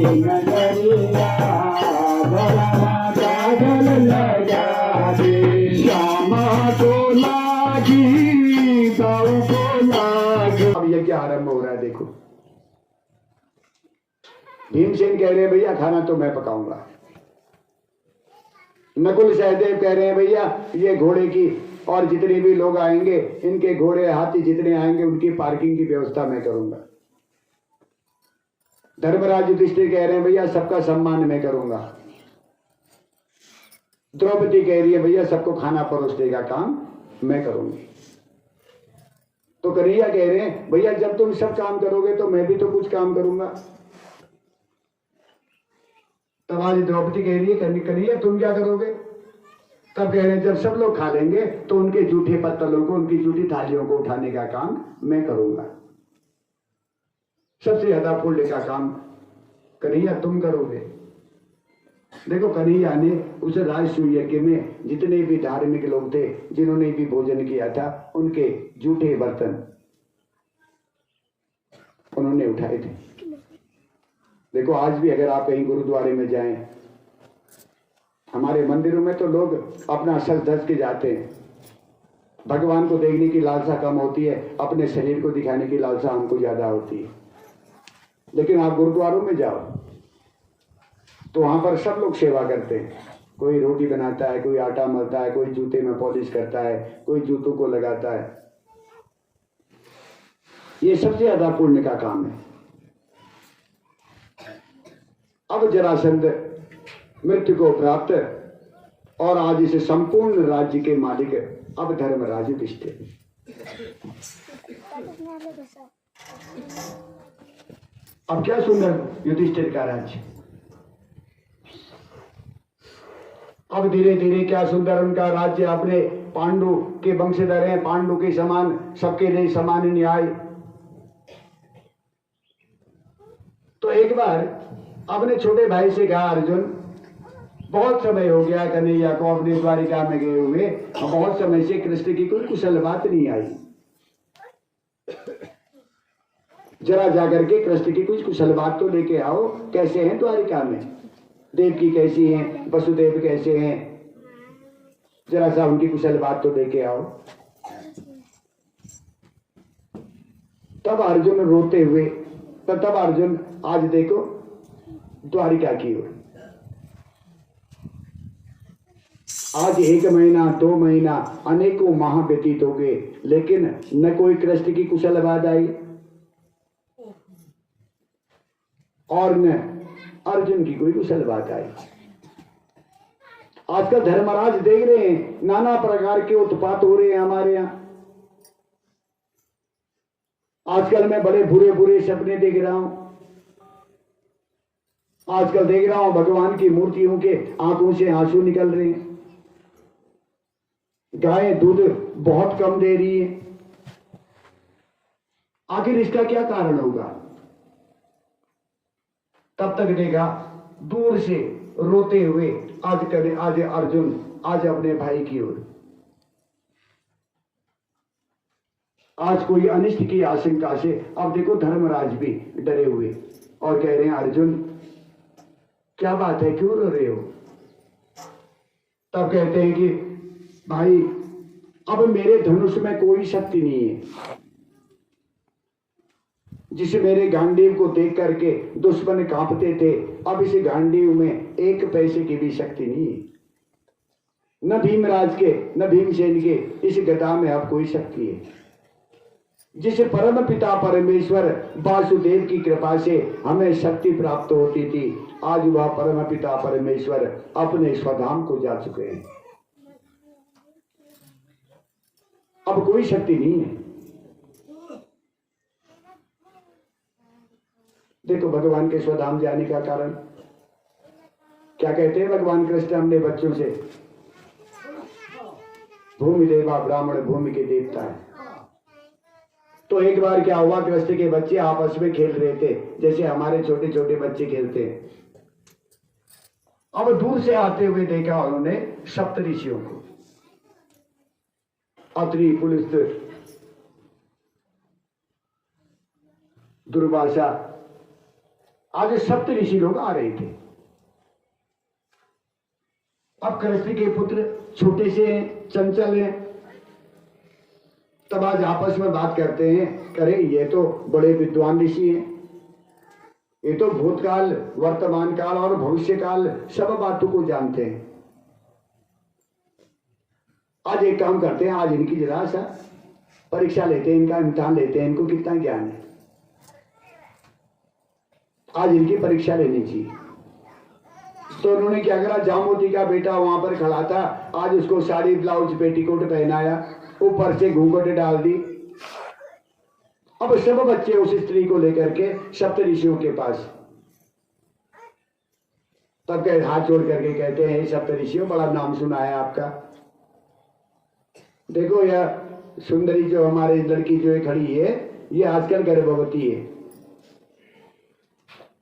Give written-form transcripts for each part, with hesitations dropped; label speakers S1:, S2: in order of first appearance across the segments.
S1: नजरिया गलवा काजल लगा दे श्यामा को लागी दाऊ को लाग। अब ये क्या आरंभ हो रहा है देखो। भीमसेन कह रहे हैं भैया खाना तो मैं पकाऊंगा। नकुल सहदेव कह रहे हैं भैया ये घोड़े की और जितने भी लोग आएंगे इनके घोड़े हाथी जितने आएंगे उनकी पार्किंग की व्यवस्था मैं करूंगा। धर्मराज युधिष्ठिर कह रहे हैं भैया सबका सम्मान मैं करूंगा। द्रौपदी कह रही है भैया सबको खाना परोसने का काम मैं करूंगी। तो कन्हैया कह रहे हैं भैया जब तुम सब काम करोगे तो मैं भी तो कुछ काम करूंगा। तब आज द्रौपदी कह रही है कन्हैया तुम क्या करोगे। तब कह रहे हैं जब सब लोग खा लेंगे तो उनके जूठे पत्तलों को उनकी जूठी थालियों को उठाने का काम मैं करूंगा। सबसे ज्यादा पुण्य का काम कन्हैया तुम करोगे। देखो कन्हैया ने उस राजसूय यज्ञ में जितने भी धार्मिक लोग थे जिन्होंने भी भोजन किया था उनके जूठे बर्तन उन्होंने उठाए थे। देखो आज भी अगर आप कहीं गुरुद्वारे में जाएं, हमारे मंदिरों में तो लोग अपना सज धज के जाते हैं। भगवान को देखने की लालसा कम होती है, अपने शरीर को दिखाने की लालसा हमको ज्यादा होती है। लेकिन आप गुरुद्वारों में जाओ तो वहां पर सब लोग सेवा करते हैं। कोई रोटी बनाता है, कोई आटा मलता है, कोई जूते में पॉलिश करता है, कोई जूतों को लगाता है। ये सबसे ज्यादा पुण्य का काम है। अब जरासंध मृत्यु को प्राप्त और आज इसे संपूर्ण राज्य के मालिक अब धर्मराज युधिष्ठिर। अब क्या सुंदर युधिष्ठिर का राज्य। अब धीरे धीरे क्या सुंदर उनका राज्य। अपने पांडु के वंशधर हैं, पांडु के समान सबके लिए समान न्याय। तो एक बार अपने छोटे भाई से कहा अर्जुन बहुत समय हो गया कन्हैया को अपनी द्वारिका में गए हुए, बहुत समय से कृष्ण की कोई कुशल बात नहीं आई। जरा जाकर के कृष्ण की कुछ कुशल बात तो लेके आओ। कैसे हैं द्वारिका में, देवकी कैसी हैं, वसुदेव कैसे हैं, जरा सा उनकी कुशल बात तो लेके आओ। तब अर्जुन रोते हुए तब अर्जुन आज देखो द्वारिका की ओर। आज 1 महीना 2 महीना अनेकों माह व्यतीत हो गए लेकिन न कोई कृष्ण की कुशल बात आई और न अर्जुन की कोई कुशल बात आई। आजकल धर्मराज देख रहे हैं नाना प्रकार के उत्पात हो रहे हैं हमारे यहाँ। आजकल मैं बड़े बुरे बुरे सपने देख रहा हूं। आजकल देख रहा हूं भगवान की मूर्तियों के आंखों से आंसू निकल रहे हैं। गायें दूध बहुत कम दे रही है। आखिर इसका क्या कारण होगा। तब तक देखा दूर से रोते हुए आज अर्जुन आज अपने भाई की ओर। आज कोई अनिष्ट की आशंका से अब देखो धर्मराज भी डरे हुए और कह रहे हैं अर्जुन क्या बात है, क्यों रो रहे हो। तब कहते हैं कि भाई अब मेरे धनुष में कोई शक्ति नहीं है। जिसे मेरे गांडीव को देख करके दुश्मन कांपते थे, अब इस गांडीव में 1 पैसे की भी शक्ति नहीं है। न भीमराज के न भीमसेन के इस गदा में अब कोई शक्ति है। जिसे परम पिता परमेश्वर वासुदेव की कृपा से हमें शक्ति प्राप्त होती थी, आज वह परम पिता परमेश्वर अपने स्वधाम को जा चुके हैं। अब कोई शक्ति नहीं है। देखो भगवान के स्वधाम जाने का कारण क्या कहते हैं भगवान कृष्ण अपने बच्चों से, भूमि देवा ब्राह्मण भूमि के देवता है। तो एक बार क्या हुआ, कृष्ण के बच्चे आपस में खेल रहे थे जैसे हमारे छोटे छोटे बच्चे खेलते हैं। अब दूर से आते हुए देखा उन्होंने सप्तऋषियों को, अत्रि, पुलस्त्य, दुर्वासा आज सप्त ऋषि लोग आ रहे थे। अब कृष्ण के पुत्र छोटे से हैं, चंचल हैं। तब आज आपस में बात करते हैं, करे ये तो बड़े विद्वान ऋषि हैं, ये तो भूतकाल, वर्तमान काल और भविष्य काल सब बातों को जानते हैं। आज एक काम करते हैं, आज इनकी जरा सा परीक्षा लेते हैं, इनका इम्तिहान लेते हैं, इनको कितना ज्ञान है, आज इनकी परीक्षा लेनी चाहिए। तो उन्होंने क्या करा, जामवती का बेटा वहां पर खड़ा था, आज उसको साड़ी ब्लाउज पेटीकोट पहनाया, ऊपर से घूंघट डाल दी। अब सब बच्चे उस स्त्री को लेकर के सप्त ऋषियों के पास, तब कहे हाथ जोड़ करके कहते हैं, सप्त ऋषियों बड़ा नाम सुना है आपका, देखो यह सुंदरी जो हमारी लड़की जो खड़ी है, ये आजकल गर्भवती है,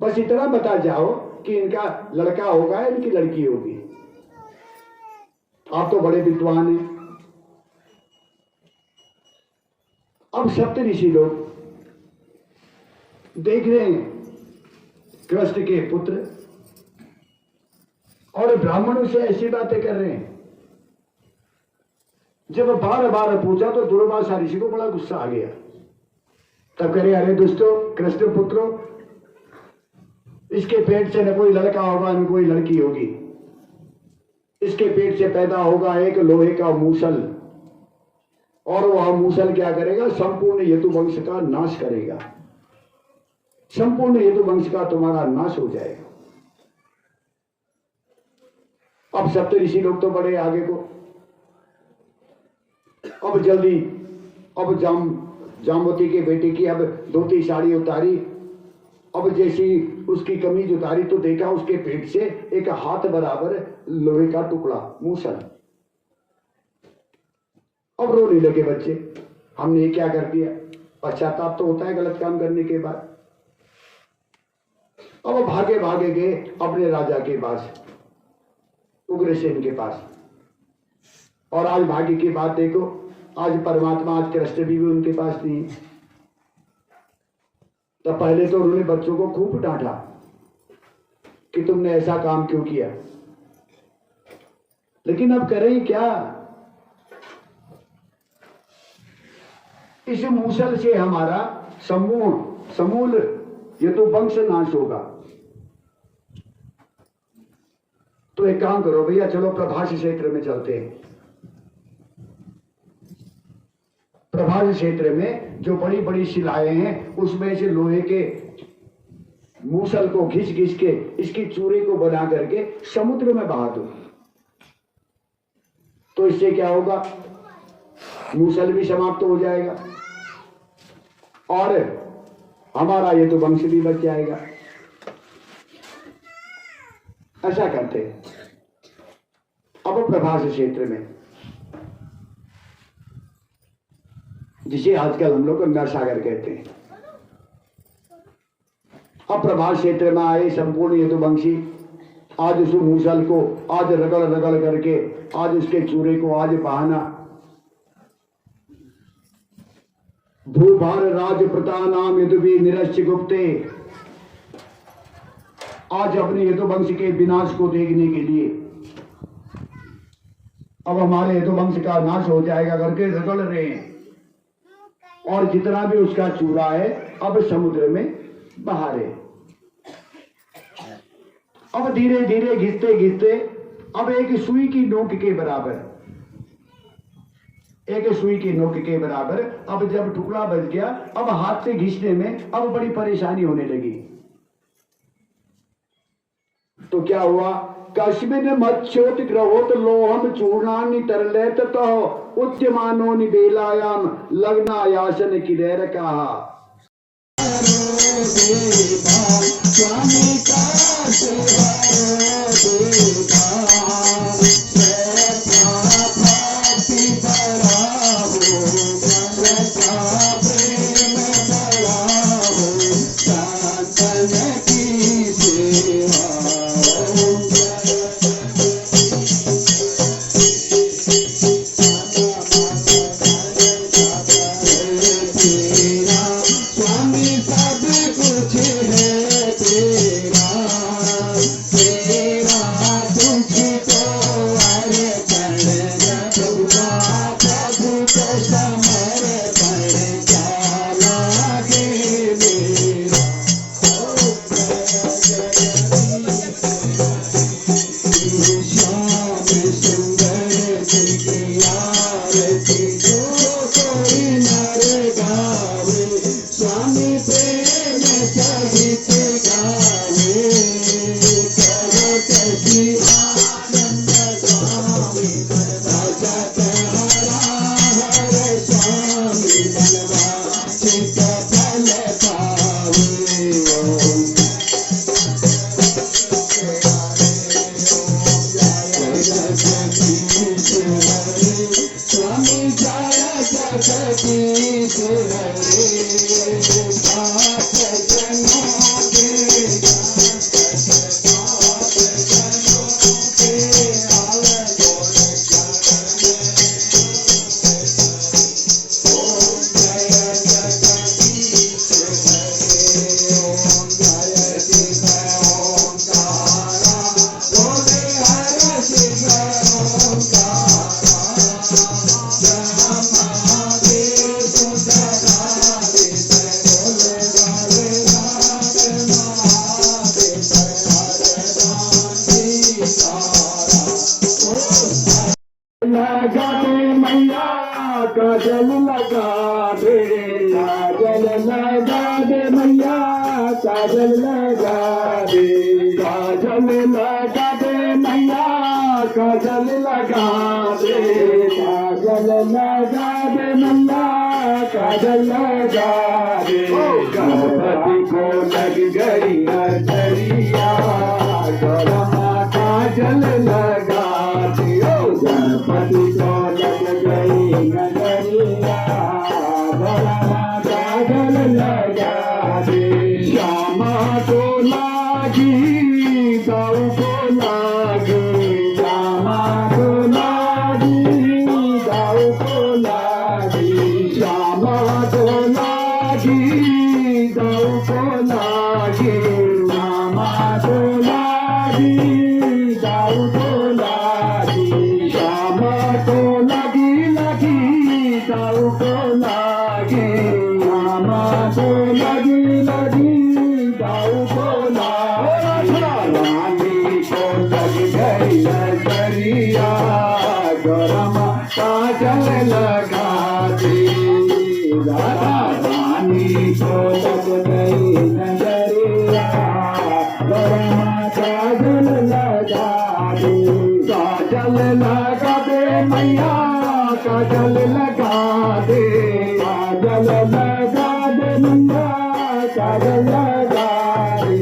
S1: बस इतना बता जाओ कि इनका लड़का होगा या इनकी लड़की होगी। आप तो बड़े विद्वान हैं। अब सप्त ऋषि लोग देख रहे हैं कृष्ण के पुत्र और ब्राह्मणों से ऐसी बातें कर रहे हैं। जब बार बार पूछा तो दुर्वासा ऋषि को बड़ा गुस्सा आ गया। तब करे, अरे दोस्तों, कृष्ण पुत्रों, इसके पेट से न कोई लड़का होगा न कोई लड़की होगी, इसके पेट से पैदा होगा एक लोहे का मूसल, और वह मूसल क्या करेगा, संपूर्ण यदुवंश का नाश करेगा, संपूर्ण यदुवंश का तुम्हारा नाश हो जाएगा। अब सप्त ऋषि लोग तो बड़े आगे को, अब जल्दी, अब जामवती के बेटे की अब धोती साड़ी उतारी, अब जैसी उसकी कमीज उतारी तो देखा उसके पेट से एक हाथ बराबर लोहे का टुकड़ा मूसल। अब रोने लगे बच्चे, हमने ये क्या कर दिया। पश्चाताप तो होता है गलत काम करने के बाद। अब भागे भागे गए अपने राजा के पास, उग्रसेन के पास। और आज भाग्य की बात देखो, आज परमात्मा, आज कृष्ण भी उनके पास नहीं। तो पहले तो उन्होंने बच्चों को खूब डांटा कि तुमने ऐसा काम क्यों किया, लेकिन अब करें क्या। इस मूसल से हमारा समूल यदुवंश नाश होगा। तो एक काम करो भैया, चलो प्रभास क्षेत्र में चलते हैं। प्रभास क्षेत्र में जो बड़ी बड़ी शिलाएं हैं, उसमें से लोहे के मूसल को घिस घिस के इसकी चूरे को बना करके समुद्र में बहा दो। तो इससे क्या होगा, मूसल भी समाप्त हो जाएगा और हमारा ये तो वंश भी बच जाएगा। ऐसा करते हैं। अब प्रभास क्षेत्र में, जिसे आजकल हम लोग गंगा सागर कहते हैं, अब प्रभास क्षेत्र में आए संपूर्ण यदुवंशी। आज उस मूसल को आज रगड़ रगड़ करके आज उसके चूरे को आज बहाना। भूभार राज प्रता नाम यदुवी निरश्च गुप्ते, आज अपने यदुवंश के विनाश को देखने के लिए अब हमारे यदुवंश का नाश हो जाएगा करके रगड़ रहे हैं। और जितना भी उसका चूरा है अब समुद्र में बहा रहे। अब धीरे धीरे घिसते घिसते अब एक सुई की नोक के बराबर, एक सुई की नोक के बराबर अब जब टुकड़ा बच गया, अब हाथ से घिसने में अब बड़ी परेशानी होने लगी। तो क्या हुआ, कस्मिन मच्छोत ग्रहोत लोहम चूर्णानि तरलेत तो उद्यमानो निबेलायाम लग्नायासन किदेर कहा।
S2: स्वामी सब कुछ है काजल लगा दे मैया काजल लगा दे काजल लगा दे मैया काजल लगा दे गणपति को लग गई नजरिया गरमा काजल लगा दे गणपति को लग गई नजरिया गरमा काजल लगा दे श्यामा को लागी दाऊ को लागी श्यामा को लागी दाऊ को लागी श्यामा को लागी दाऊ को लागी श्यामा को लागी दाऊ को लागी श्यामा को लगी लगी दाऊ को लागी श्यामा को लगी लगी दाऊ को लागी रानी को लग गई नजरिया गरमा काजल लगा दे राधा रानी को लग गई नजरिया गरमा काजल लगा दे काजल लगा दे मैया काजल लगा दे काजल लगा दे मैया काजल लगा दे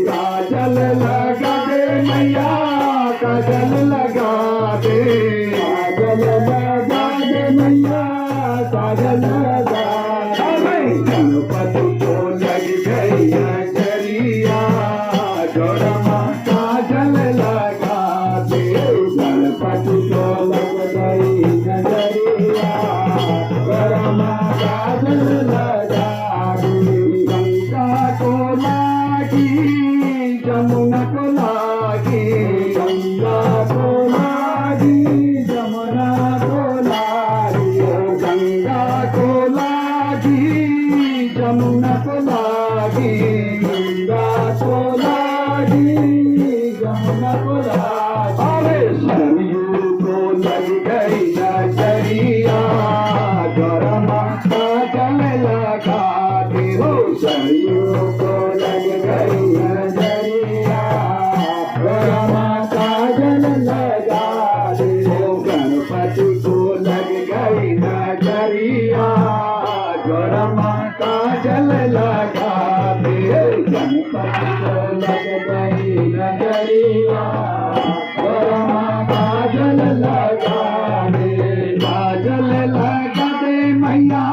S2: काजल लगा दे मैया काजल लगा दे काजल लगा दे मैया काजल लगा दे गणपति को लग गई नजरिया गरमा काजल लगा दे गणपति को लग गई नजरिया गरमा काजल लगा दे गंगा को लागी जमुना को लागी गंगा को लागी जमुना को लागी गंगा को लागी जमुना को लागी गंगा को लागी जमुना को लागी अरे सरयू को लग गई नजरिया गरमा काजल लगा दे हो सरयू को लग गई नजरिया गरमा काजल लगा दे हो गणपति को लग गई नजरिया गरमा काजल लगा दे गणपति को लग गई नजरिया गरमा काजल लगा दे काजल लगा दे मैया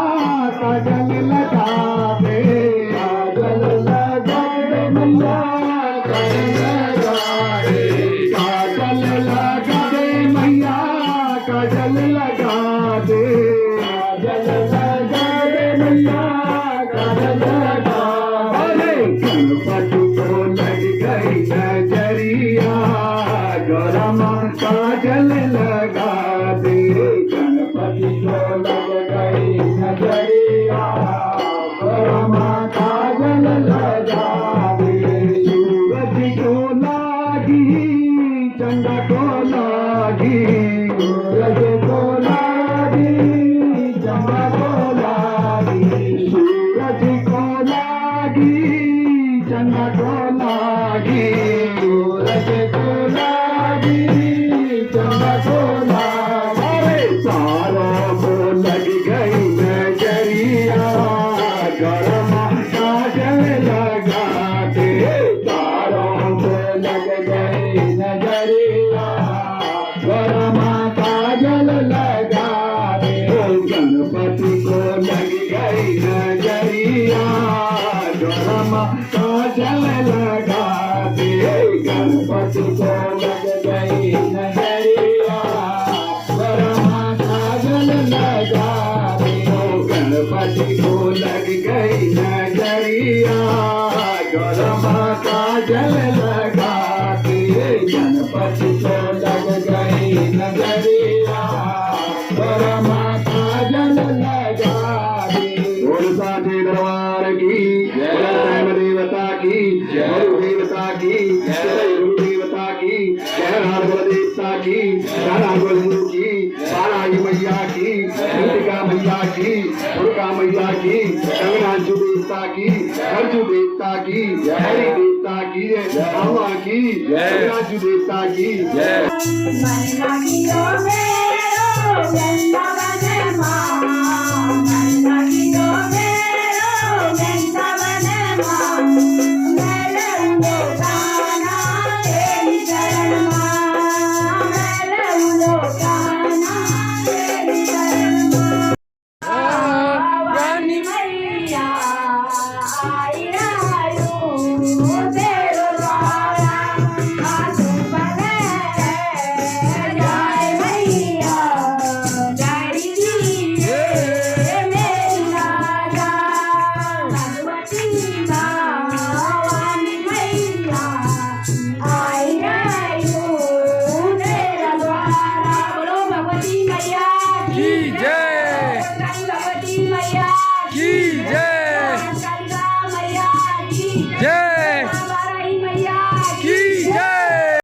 S2: काजल लगा दे काजल लगा दे मैया काजल लगा दे काजल लगा दे मैया काजल लगा दे काजल लगा दे मैया काजल लगा दे गणपति को लग गई नजरिया गरमा काजल लगा दे गणपति को लग गई नजरिया गरमा काजल लगा दे सूरज को लागी चंदा को लागी सूरज को लागी चंदा को लागी सूरज को लागी चंदा को लागी सूरज को लागी चंदा को लागी सारों को लग गई नजरिया गरमा काजल लगा दे सारों को लग गई नजरिया गरमा काजल लगा दे गणपति को लग गई नजरिया गरमा काजल लगा दे गणपति को लग गई नजरिया गरमा काजल लगा दे गणपति को लग गई नजरिया गरमा काजल लगा दे गणपति को लग गई नजरिया गरमा काजल लगा दे बोल साचे दरबार की जय देवता की जय देवता की जय देवता की जय राघव देवता की जय राघव की बालाजी मैया की कृतिका मैया की दुर्गा मैया की रंगनाथ देवता की अर्जु देवता की हरि देवता देवता की बाबा की राजू देवता की
S3: मन लगियो मेरो वृंदावन माँ, मन लगियो मेरो वृंदावन माँ।